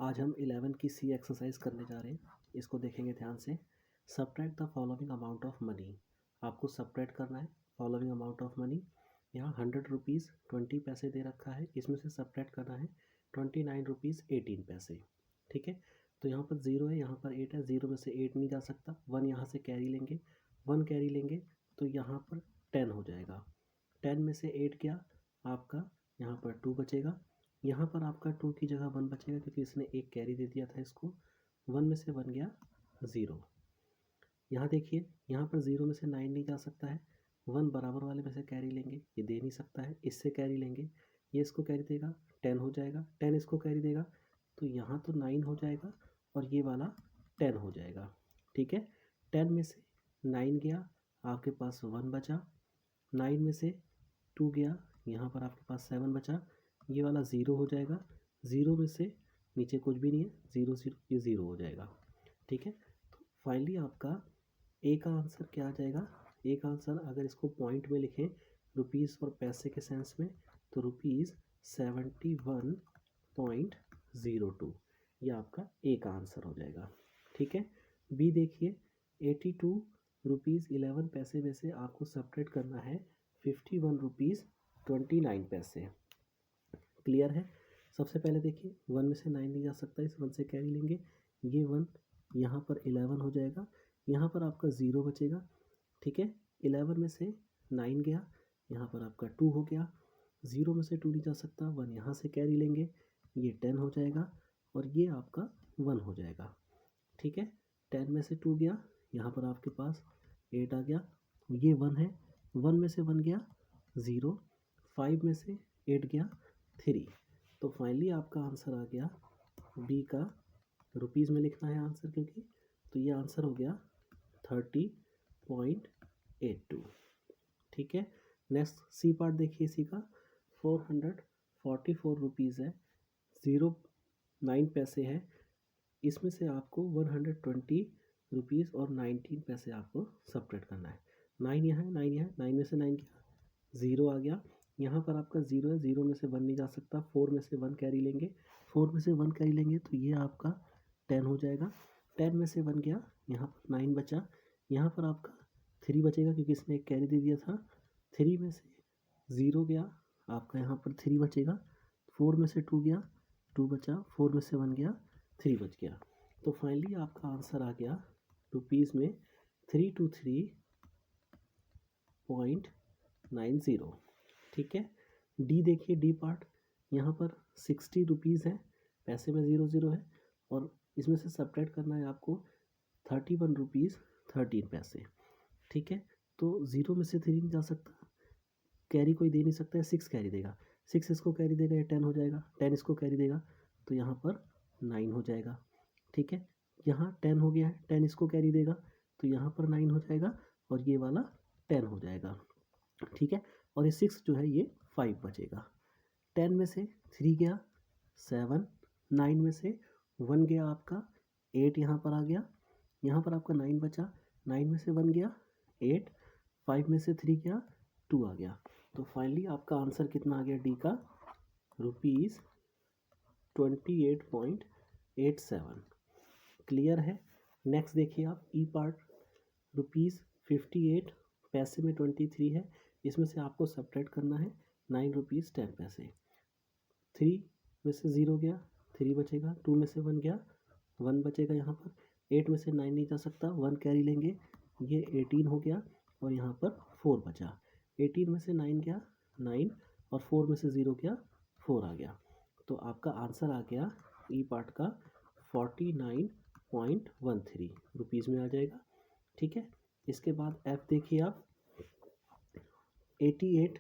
आज हम 11 की सी एक्सरसाइज करने जा रहे हैं। इसको देखेंगे ध्यान से। Subtract the following amount of money. आपको सब्ट्रैक्ट करना है फॉलोइंग अमाउंट ऑफ मनी। यहाँ 100 रुपीज़ 20 पैसे दे रखा है, इसमें से सब्ट्रैक्ट करना है 29 रुपीज़ 18 पैसे। ठीक है, तो यहाँ पर 0 है, यहाँ पर 8 है, 0 में से 8 नहीं जा सकता, 1 यहाँ से कैरी लेंगे, 1 कैरी लेंगे तो यहाँ पर 10 हो जाएगा। 10 में से 8 गया आपका, यहाँ पर 2 बचेगा, यहाँ पर आपका 2 की जगह 1 बचेगा क्योंकि इसने एक कैरी दे दिया था इसको। 1 में से 1 गया 0। यहाँ देखिए, यहाँ पर 0 में से 9 नहीं जा सकता है, 1 बराबर वाले में से कैरी लेंगे, ये दे नहीं सकता है, इससे कैरी लेंगे, ये इसको कैरी देगा 10 हो जाएगा, 10 इसको कैरी देगा तो यहाँ तो 9 हो जाएगा और ये वाला 10 हो जाएगा। ठीक है, 10 में से 9 गया, आपके पास 1 बचा, 9 में से 2 गया, यहाँ पर आपके पास 7 बचा, ये वाला 0 हो जाएगा, 0 में से नीचे कुछ भी नहीं है, 0 0 ये 0 हो जाएगा। ठीक है, तो फाइनली आपका ए का आंसर क्या आ जाएगा। ए का आंसर अगर इसको पॉइंट में लिखें रुपीज़ और पैसे के सेंस में तो रुपीज़ 71.02, ये आपका ए का आंसर हो जाएगा। ठीक है, बी देखिए, 82 रुपीज़ 11 पैसे में से आपको सब्ट्रैक्ट करना है 51 रुपीज़ 29 पैसे। क्लियर है। सबसे पहले देखिए, 1 में से 9 नहीं जा सकता, इस 1 से कैरी लेंगे, ये 1 यहाँ पर 11 हो जाएगा, यहाँ पर आपका 0 बचेगा। ठीक है, 11 में से 9 गया, यहाँ पर आपका 2 हो गया, 0 में से 2 नहीं जा सकता, 1 यहाँ से कैरी लेंगे, ये 10 हो जाएगा और ये आपका 1 हो जाएगा। ठीक है, 10 में से 2 गया, यहाँ पर आपके पास 8 आ गया, ये 1 है, 1 में से 1 गया 0, 5 में से 8 गया 3। तो फाइनली आपका आंसर आ गया बी का, रुपीज़ में लिखना है आंसर क्योंकि, तो ये आंसर हो गया 30.82। ठीक है, नेक्स्ट सी पार्ट देखिए इसी का। 444 रुपीज़ है, 09 पैसे है, इसमें से आपको 120 रुपीज़ और 19 पैसे आपको सब्ट्रैक्ट करना है। 9 यहाँ है, 9 यहाँ है, 9 में से 9 गया 0 आ गया, यहाँ पर आपका 0 है, 0 में से 1 नहीं जा सकता, 4 में से 1 कैरी लेंगे, 4 में से 1 कैरी लेंगे तो ये आपका 10 हो जाएगा। 10 में से 1 गया, यहाँ पर 9 बचा, यहाँ पर आपका 3 बचेगा क्योंकि इसने एक कैरी दे दिया था, 3 में से 0 गया, आपका यहाँ पर 3 बचेगा, 4 में से 2 गया, 2 बचा, 4 में से 1 गया, 3 बच गया। तो फाइनली आपका आंसर आ गया रुपीज़ में 323.90। ठीक है, डी देखिए, डी पार्ट, यहाँ पर 60 रुपीज़ है, पैसे में 0 0 है और इसमें से सब्ट्रैक्ट करना है आपको 31 रुपीज़ 13 पैसे। ठीक है, तो 0 में से 3 नहीं जा सकता, कैरी कोई दे नहीं सकता है, 6 कैरी देगा, 6 इसको कैरी देगा, ये 10 हो जाएगा, 10 इसको कैरी देगा तो यहाँ पर 9 हो जाएगा। ठीक है, यहाँ 10 हो गया है, 10 इसको कैरी देगा तो यहाँ पर 9 हो जाएगा और ये वाला 10 हो जाएगा। ठीक है, और ये 6 जो है ये 5 बचेगा। 10 में से 3 गया 7, 9 में से 1 गया आपका 8, यहाँ पर आ गया, यहाँ पर आपका 9 बचा, 9 में से 1 गया 8, 5 में से 3 गया 2 आ गया। तो फाइनली आपका आंसर कितना आ गया डी का, रुपीज़ 28.87। क्लियर है। नेक्स्ट देखिए आप, ई पार्ट, रुपीज़ 58 पैसे में 23 है, इसमें से आपको सब्ट्रैक्ट करना है 9 रुपीज़ 10 पैसे। 3 में से 0 गया, 3 बचेगा, 2 में से 1 गया, 1 बचेगा, यहाँ पर 8 में से 9 नहीं जा सकता, 1 कैरी लेंगे, ये 18 हो गया और यहाँ पर 4 बचा, 18 में से 9 गया 9 और 4 में से 0 गया 4 आ गया। तो आपका आंसर आ गया ई पार्ट का 49.13 रुपीज़ में आ जाएगा। ठीक है, इसके बाद एफ देखिए आप, 88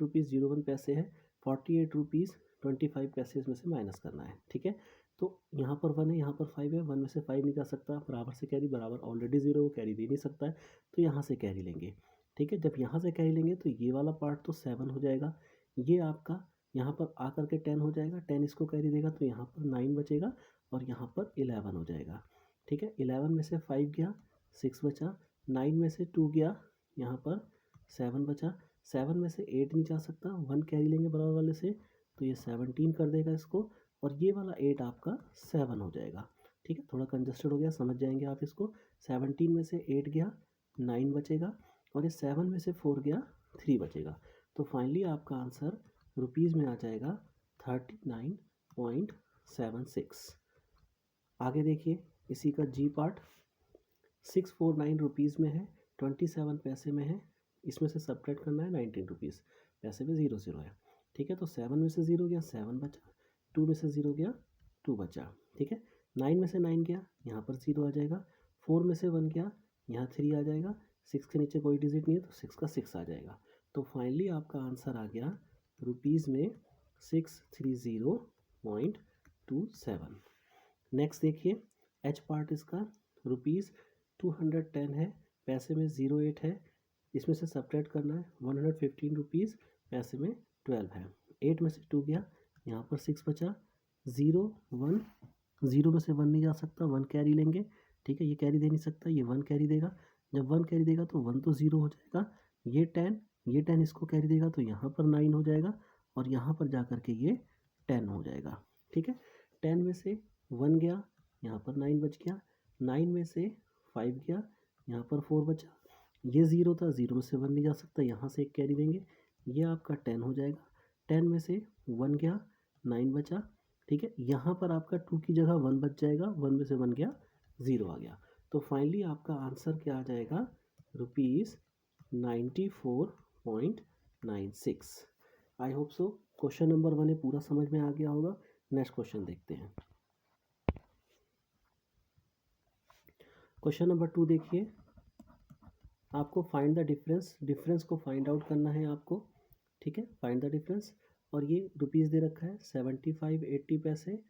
रुपीज़ 01 पैसे है, 48 रुपीज़ 25 पैसे इसमें से माइनस करना है। ठीक है, तो यहाँ पर 1 है, यहाँ पर 5 है, 1 में से 5 नहीं जा सकता, बराबर से कैरी, बराबर ऑलरेडी 0 वो कैरी दे नहीं सकता है तो यहाँ से कैरी लेंगे। ठीक है, जब यहाँ से कैरी लेंगे तो ये वाला पार्ट तो 7 हो जाएगा, ये आपका यहाँ पर आकर के 10 हो जाएगा, 10 इसको कैरी देगा तो यहाँ पर 9 बचेगा और यहाँ पर 11 हो जाएगा। ठीक है, 11 में से 5 गया 6 बचा, 9 में से 2 गया, यहाँ पर 7 बचा, 7 में से 8 नहीं जा सकता, 1 कैरी लेंगे बराबर वाले से तो ये 17 कर देगा इसको और ये वाला 8 आपका 7 हो जाएगा। ठीक है, थोड़ा कंजस्टेड हो गया, समझ जाएंगे आप इसको। 17 में से 8 गया 9 बचेगा, और ये 7 में से 4 गया 3 बचेगा। तो फाइनली आपका आंसर रुपीज़ में आ जाएगा 39.76। आगे देखिए इसी का जी पार्ट। 649 रुपीज़ में है, 27 पैसे में है, इसमें से सब्ट्रैक्ट करना है 19 रुपीज़, पैसे में 0 0 है। ठीक है, तो 7 में से 0 गया 7 बचा, 2 में से 0 गया 2 बचा। ठीक है, 9 में से 9 गया, यहाँ पर 0 आ जाएगा। 4 में से 1 गया, यहाँ 3 आ जाएगा। 6 के नीचे कोई डिजिट नहीं है तो 6 का 6 आ जाएगा। तो फाइनली आपका आंसर आ गया रुपीज़ में 630.27। नेक्स्ट देखिए एच पार्ट इसका। रुपीज़ 210 है, पैसे में 08 है, इसमें से सब्ट्रैक्ट करना है 115 रुपीज़, पैसे में 12 है। 8 में से 2 गया, यहाँ पर 6 बचा। 0 1, 0 में से 1 नहीं जा सकता, 1 कैरी लेंगे। ठीक है, ये कैरी दे नहीं सकता, ये 1 कैरी देगा। जब 1 कैरी देगा तो 1 तो 0 हो जाएगा। ये 10 इसको कैरी देगा तो यहाँ पर 9 हो जाएगा, और यहाँ पर जा कर के ये 10 हो जाएगा। ठीक है, 10 में से 1 गया, यहाँ पर 9 बच गया। 9 में से 5 गया, यहाँ पर 4 बचा। ये 0 था, 0 में से 1 नहीं जा सकता, यहाँ से एक कैरी देंगे, ये आपका 10 हो जाएगा। 10 में से 1 गया, 9 बचा। ठीक है, यहाँ पर आपका 2 की जगह 1 बच जाएगा, 1 में से 1 गया 0 आ गया। तो फाइनली आपका आंसर क्या आ जाएगा, rupees 94.96। I hope so question number 1 है पूरा समझ में आ गया होगा। नेक्स्ट क्वेश्चन देखते हैं। क्वेश्चन नंबर 2 देखिए, आपको फाइंड द डिफरेंस, डिफरेंस को फाइंड आउट करना है आपको। ठीक है, फाइंड द डिफरेंस, और ये रुपीज़ दे रखा है 75 80 पैसे,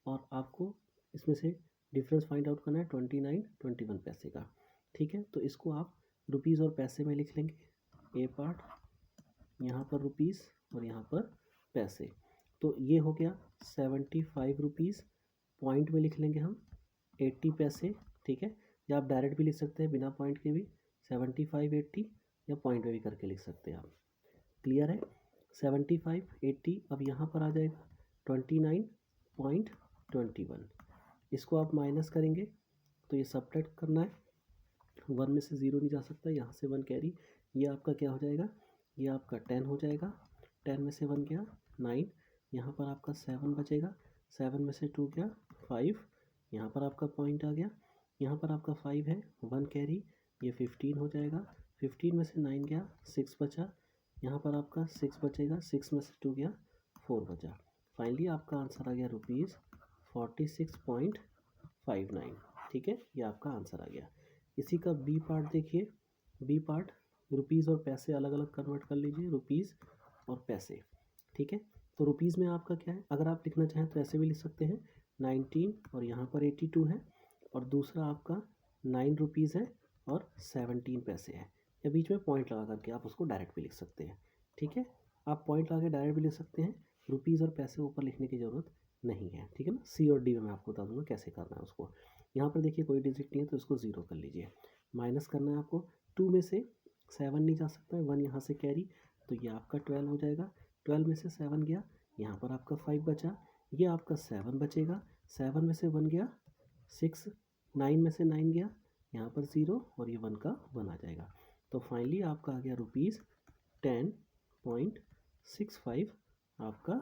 और आपको इसमें से डिफरेंस फाइंड आउट करना है 29 21 पैसे का। ठीक है, तो इसको आप रुपीज़ और पैसे में लिख लेंगे। ए पार्ट, यहाँ पर रुपीज़ और यहाँ पर पैसे। तो ये हो गया 75 रुपीज़, पॉइंट में लिख लेंगे हम 80 पैसे। ठीक है, या आप डायरेक्ट भी लिख सकते हैं बिना पॉइंट के भी, 75 80, या पॉइंट में भी करके लिख सकते हैं आप। क्लियर है, 75 80, अब यहाँ पर आ जाएगा 29.21। इसको आप माइनस करेंगे तो ये सब्ट्रैक्ट करना है, 1 में से 0 नहीं जा सकता, यहाँ से 1 कैरी, ये आपका क्या हो जाएगा, ये आपका 10 हो जाएगा। 10 में से 1 गया 9, यहाँ पर आपका 7 बचेगा। 7 में से 2 गया 5, यहाँ पर आपका पॉइंट आ गया। यहाँ पर आपका 5 है, 1 कैरी, ये 15 हो जाएगा। 15 में से 9 गया 6 बचा, यहाँ पर आपका 6 बचेगा। 6 में से 2 गया 4 बचा। फाइनली आपका आंसर आ गया रुपीज़ 46.59। ठीक है, ये आपका आंसर आ गया। इसी का बी पार्ट देखिए। बी पार्ट, रुपीज़ और पैसे अलग अलग कन्वर्ट कर लीजिए, रुपीज़ और पैसे। ठीक है, तो रुपीज़ में आपका क्या है, अगर आप लिखना चाहें तो ऐसे भी लिख सकते हैं 19, और यहाँ पर 82 है, और दूसरा आपका 9 रुपीज़ है और 17 पैसे है, या बीच में पॉइंट लगा करके आप उसको डायरेक्ट भी लिख सकते हैं। ठीक है, आप पॉइंट लगा के डायरेक्ट भी लिख सकते हैं, रुपीज़ और पैसे ऊपर लिखने की ज़रूरत नहीं है। ठीक है ना, सी और डी में मैं आपको बता दूंगा कैसे करना है उसको। यहाँ पर देखिए कोई डिजिट नहीं है तो इसको 0 कर लीजिए। माइनस करना है आपको, 2 में से 7 नहीं जा सकता है, 1 यहाँ से कैरी, तो ये आपका 12 हो जाएगा। 12 में से 7 गया, यहाँ पर आपका 5 बचा, ये आपका 7 बचेगा। 7 में से 1 गया 6, 9 में से 9 गया, यहाँ पर 0, और ये 1 का 1 आ जाएगा। तो फाइनली आपका आ गया रुपीज़ 10.65 आपका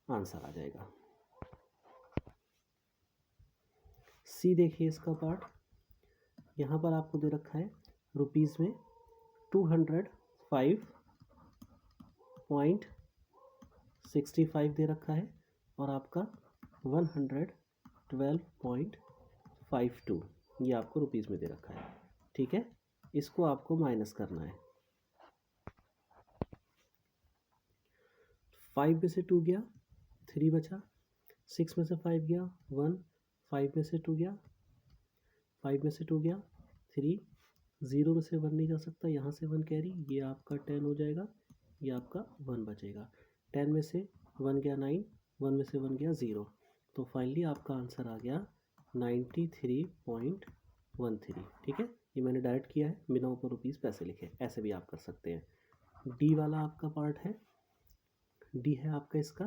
आंसर आ जाएगा। सी देखिए इसका पार्ट, यहाँ पर आपको दे रखा है रुपीज़ में 205.65 दे रखा है, और आपका 112.52 ये आपको रुपीज़ में दे रखा है। ठीक है, इसको आपको माइनस करना है। 5 में से 2 गया 3 बचा, 6 में से 5 गया 1, 5 में से 2 गया 5 में से 2 गया 3, 0 में से 1 नहीं जा सकता, यहाँ से 1 कैरी, ये आपका 10 हो जाएगा, ये आपका 1 बचेगा। 10 में से 1 गया 9, 1 में से 1 गया 0। तो फाइनली आपका आंसर आ गया 93.13। ठीक है, ये मैंने डायरेक्ट किया है बिना ऊपर रुपीज़ पैसे लिखे, ऐसे भी आप कर सकते हैं। डी वाला आपका पार्ट है, डी है आपका इसका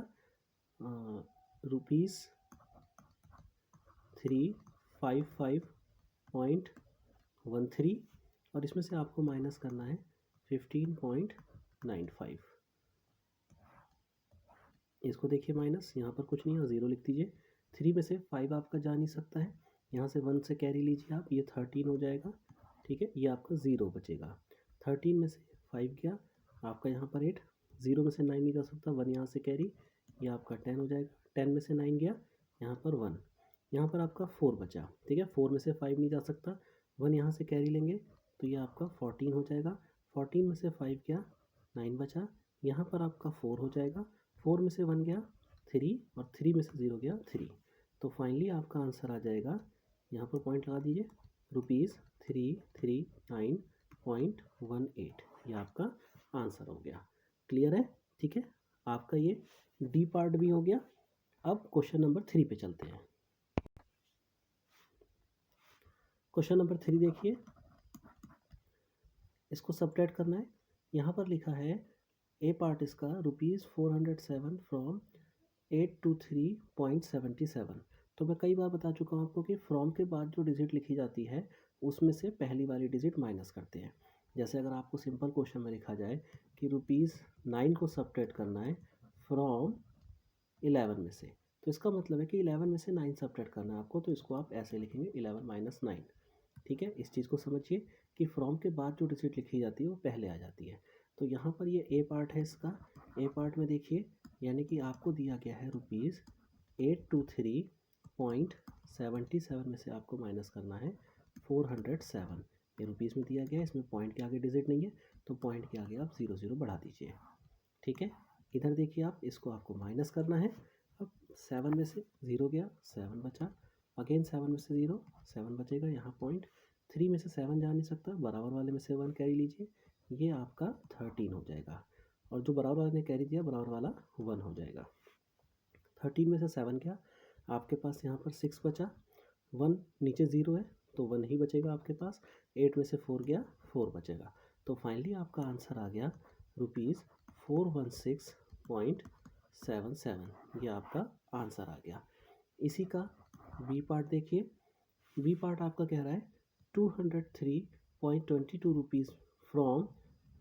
₹355.13 और इसमें से आपको माइनस करना है 15.95। इसको देखिए माइनस, यहाँ पर कुछ नहीं है, ज़ीरो लिख दीजिए। 3 में से 5 आपका जा नहीं सकता है, यहाँ से 1 से कैरी लीजिए आप, ये 13 हो जाएगा। ठीक है, ये आपका 0 बचेगा। 13 में से 5 गया आपका यहाँ पर 8, 0 में से 9 नहीं जा सकता, 1 यहाँ से कैरी, ये आपका 10 हो जाएगा। 10 में से 9 गया यहाँ पर 1, यहाँ पर आपका 4 बचा। ठीक है, 4 में से 5 नहीं जा सकता, 1 यहाँ से कैरी लेंगे तो ये आपका 14 हो जाएगा। 14 में से 5 गया 9 बचा, यहाँ पर आपका 4 हो जाएगा। 4 में से 1 गया 3 और 3 में से 0 गया 3। तो फाइनली आपका आंसर आ जाएगा, यहाँ पर पॉइंट लगा दीजिए, ₹339.18। ये आपका आंसर हो गया। क्लियर है? ठीक है, आपका ये डी पार्ट भी हो गया। अब क्वेश्चन नंबर 3 पे चलते हैं। क्वेश्चन नंबर 3 देखिए, इसको सबट्रैक्ट करना है। यहाँ पर लिखा है ए पार्ट इसका ₹407 फ्रॉम 823.77। तो मैं कई बार बता चुका हूँ आपको कि फ्रॉम के बाद जो डिजिट लिखी जाती है उसमें से पहली वाली डिजिट माइनस करते हैं। जैसे अगर आपको सिंपल क्वेश्चन में लिखा जाए कि ₹9 को सबट्रैक्ट करना है फ्रॉम 11 में से, तो इसका मतलब है कि 11 में से 9 सबट्रैक्ट करना है आपको, तो इसको आप ऐसे लिखेंगे 11 - 9। ठीक है, इस चीज़ को समझिए कि फ्रॉम के बाद जो डिजिट लिखी जाती है वो पहले आ जाती है। तो यहाँ पर ये ए पार्ट है इसका। ए पार्ट में देखिए, यानी कि आपको दिया गया है ₹823.77 में से आपको माइनस करना है 407। ये रुपीज़ में दिया गया है, इसमें पॉइंट के आगे डिजिट नहीं है, तो पॉइंट के आगे आप 0 बढ़ा दीजिए। ठीक है, इधर देखिए आप, इसको आपको माइनस करना है। अब 7 में से 0 गया 7 बचा, अगेन 7 में से 0 7 बचेगा, यहाँ पॉइंट। 3 में से 7 जा नहीं सकता, बराबर वाले में से 1 कैरी लीजिए, ये आपका 13 हो जाएगा। और जो बराबर वाले ने कैरी दिया बराबर वाला 1 हो जाएगा। 13 में से 7 गया आपके पास, यहाँ पर 6 बचा, 1 नीचे 0 है तो 1 ही बचेगा आपके पास। 8 में से 4 गया 4 बचेगा। तो फाइनली आपका आंसर आ गया ₹416.77। ये आपका आंसर आ गया। इसी का बी पार्ट देखिए, बी पार्ट आपका कह रहा है ₹203.22 फ्रॉम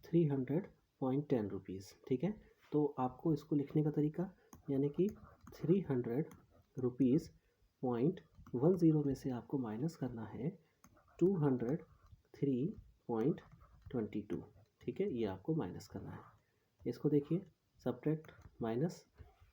₹300.10। ठीक है, तो आपको इसको लिखने का तरीका, यानी कि ₹300.10 में से आपको माइनस करना है 203.22। ठीक है, ये आपको माइनस करना है। इसको देखिए, सब्ट्रैक्ट माइनस,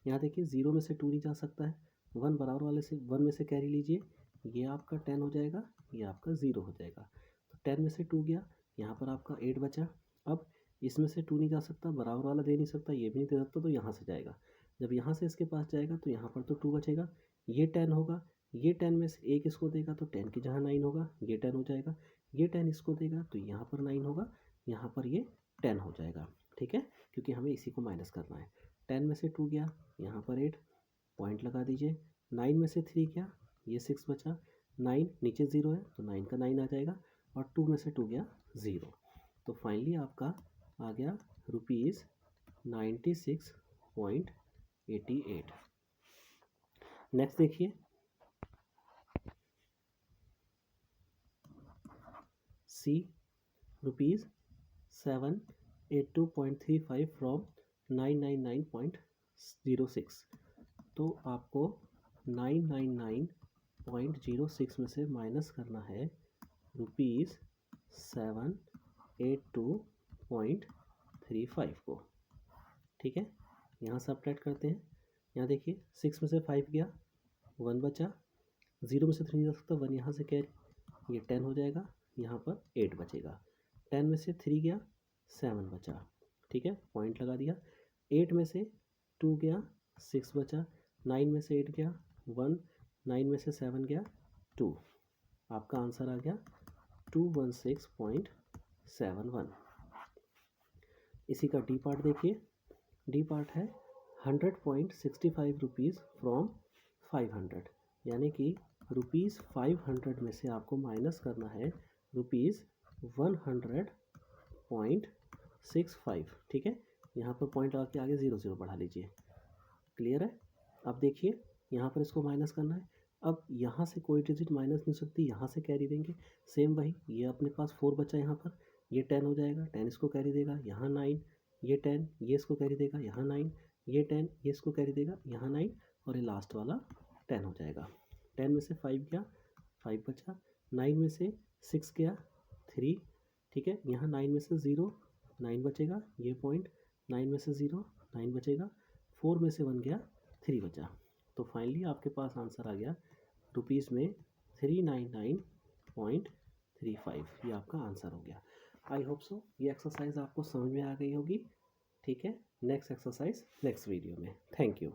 यहाँ देखिए 0 में से 2 नहीं जा सकता है, 1 बराबर वाले से 1 में से कैरी लीजिए, ये आपका 10 हो जाएगा, ये आपका 0 हो जाएगा। तो 10 में से 2 गया, यहाँ पर आपका 8 बचा। अब इसमें से 2 नहीं जा सकता, बराबर वाला दे नहीं सकता, ये भी नहीं दे सकता, तो यहाँ से जाएगा। जब यहाँ से इसके पास जाएगा तो यहाँ पर तो 2 बचेगा, ये 10 होगा, ये 10 में से एक इसको देगा तो 10 की जगह 9 होगा, ये 10 हो जाएगा। ये 10 इसको देगा तो यहाँ पर 9 होगा, यहाँ पर ये 10 हो जाएगा। ठीक है, क्योंकि हमें इसी को माइनस करना है। 10 में से 2 गया, यहाँ पर 8, पॉइंट लगा दीजिए। 9 में से 3 गया, ये 6 बचा, 9 नीचे 0 है तो 9 का 9 आ जाएगा, और 2 में से 2 गया 0। तो फाइनली आपका आ गया ₹96.88। नेक्स्ट देखिए, सी ₹782.35 फ्रॉम 999.06। तो आपको 999.06 में से माइनस करना है ₹782.35 को। ठीक है, यहाँ सब्ट्रैक्ट करते हैं। यहाँ देखिए 6 में से 5 गया, 1 बचा, 0 में से 3 नहीं जा सकता, 1 यहाँ से कैरी, ये 10 हो जाएगा, यहाँ पर 8 बचेगा। 10 में से 3 गया 7 बचा। ठीक है, पॉइंट लगा दिया। 8 में से 2 गया 6 बचा, 9 में से 8 गया 1, 9 में से 7 गया 2। आपका आंसर आ गया 216.71। इसी का डी पार्ट देखिए, डी पार्ट है 100.65 रुपीज़ फ्रॉम 500, यानी कि ₹500 में से आपको माइनस करना है ₹100.65। ठीक है, यहाँ पर पॉइंट लगा के आगे 0 बढ़ा लीजिए। क्लियर है? अब देखिए यहाँ पर इसको माइनस करना है। अब यहाँ से कोई डिजिट माइनस नहीं हो सकती, यहाँ से कैरी देंगे। सेम वही, ये अपने पास 4 बचा यहाँ पर, ये 10 हो जाएगा, 10 इसको कैरी देगा, यहाँ 9, ये 10, ये इसको कैरी देगा, यहाँ 9, ये 10, ये इसको कैरी देगा, यहाँ 9, और ये लास्ट वाला 10 हो जाएगा। 10 में से 5 गया, 5 बचा, 9 में से 6 गया, 3, ठीक है। यहाँ 9 में से 0, 9 बचेगा, ये पॉइंट, 9 में से 0, 9 बचेगा, 4 में से 1 गया, 3 बचा। तो फाइनली आपके पास आंसर आ गया रुपीज़ में 399.35। ये आपका आंसर हो गया। आई होप सो ये एक्सरसाइज आपको समझ में आ गई होगी। ठीक है, नेक्स्ट एक्सरसाइज नेक्स्ट वीडियो में। Thank you.